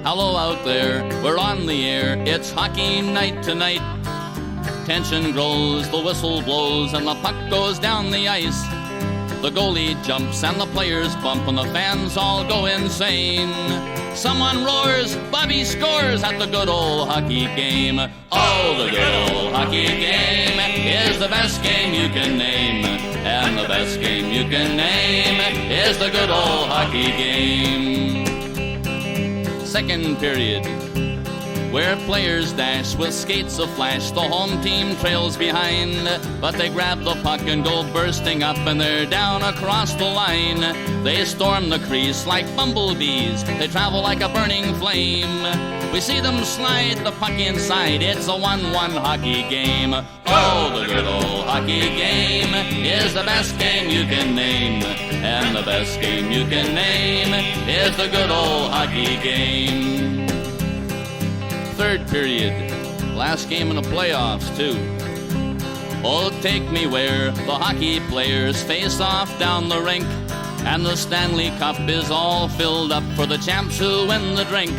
Hello out there, we're on the air, it's hockey night tonight. Tension grows, the whistle blows, and the puck goes down the ice. The goalie jumps and the players bump and the fans all go insane. Someone roars, Bobby scores at the good old hockey game. Oh, the good old hockey game is the best game you can name. And the best game you can name is the good old hockey game. Second period, where players dash with skates aflash. The home team trails behind, but they grab the puck and go bursting up, and they're down across the line. They storm the crease like bumblebees, they travel like a burning flame. We see them slide the puck inside, it's a 1-1 hockey game. Oh, the good old hockey game is the best game you can name. And the best game you can name is the good old hockey game. Third period, last game in the playoffs too. Oh, take me where the hockey players face off down the rink, and the Stanley Cup is all filled up for the champs who win the drink.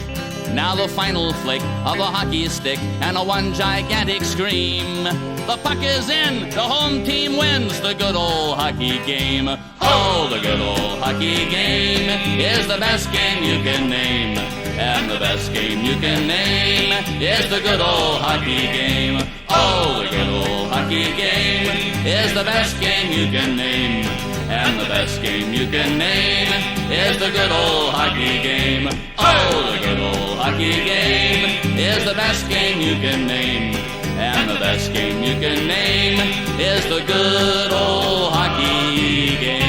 Now the final flick of a hockey stick and a one gigantic scream. The puck is in, the home team wins the good old hockey game. Oh, the good old hockey game is the best game you can name. And the best game you can name is the good old hockey game. Oh, the good old hockey game is the best game you can name. And the best game you can name is the good old hockey game. Oh, the good old hockey game is the best game you can name. And the best game you can name is the good old hockey game.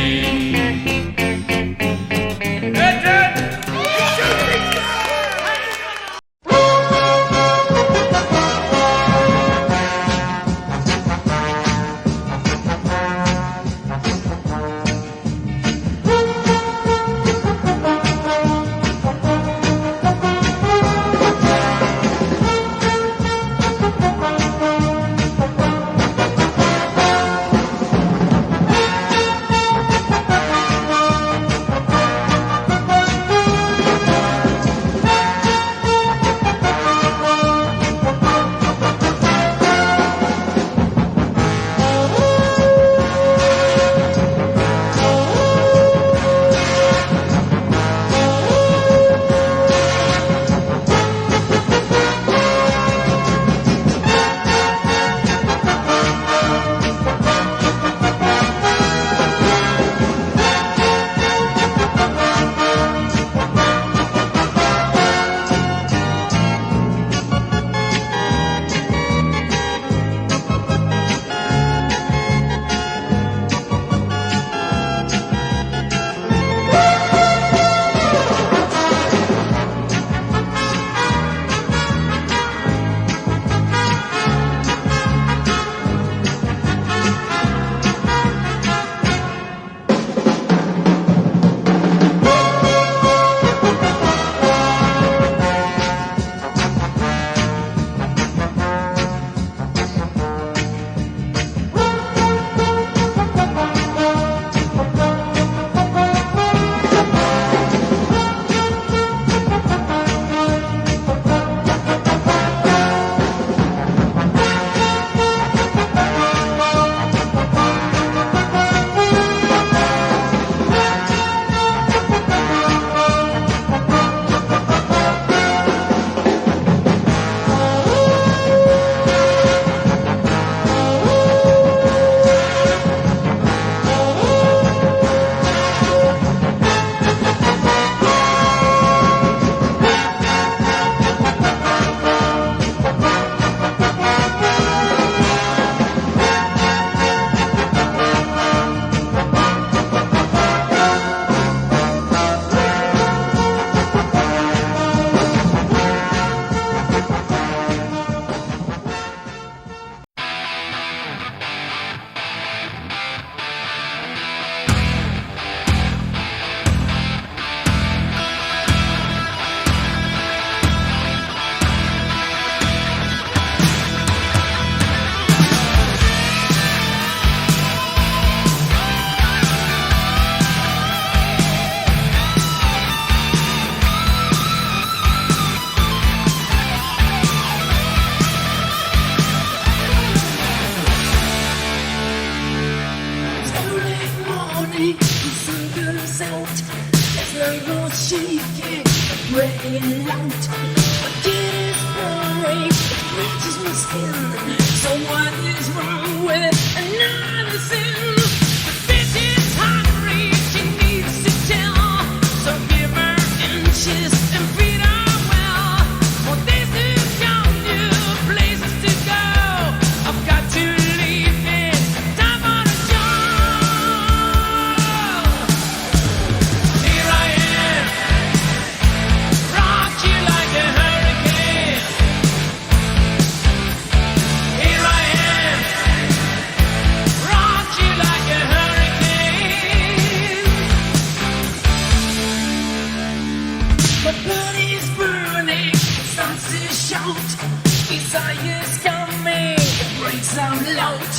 morning, the sun goes out. There's no more shaking, breaking out. But it is pouring, it reaches my skin. So what is wrong with another sin? The bitch is hungry, she needs to tell. So give her inches and feed her well. For days to come, new places to go. I've got to leave it, time for the show. Here I am, rock you like a hurricane. Here I am, rock you like a hurricane. My body's burning, it starts to shout. Desire's coming, it breaks out loud.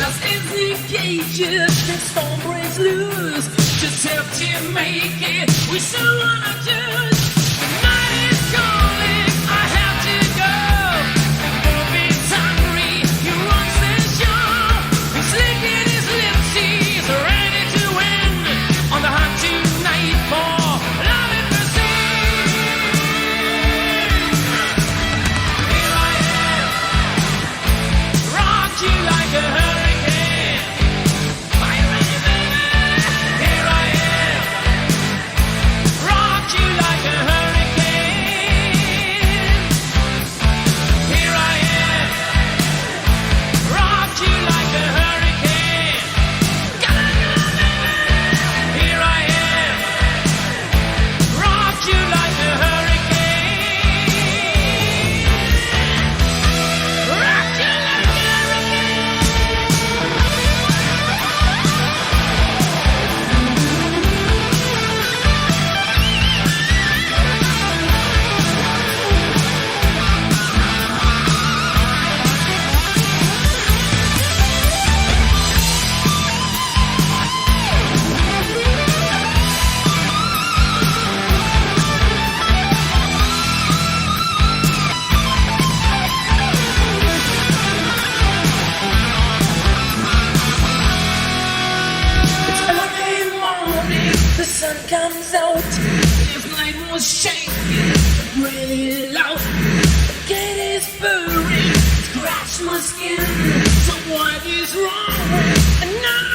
Lost in the cages, the storm breaks loose. Just help to make it, we still wanna choose. The night is calling, I have to go. The movie's hungry, he runs the show. He's licking his lips, he's ready to win. On the hunt tonight for love and mercy. Here I am, rock you like a hurricane. Are you ready, baby? Here I am, rock you like a hurricane. Here I am, rock you like a hurricane. Here I am, rock you like a hurricane. Rock you like a It's early morning, the sun comes out. If night was shaking, really loud. The gate is burning, scratch my skin. So what is wrong with another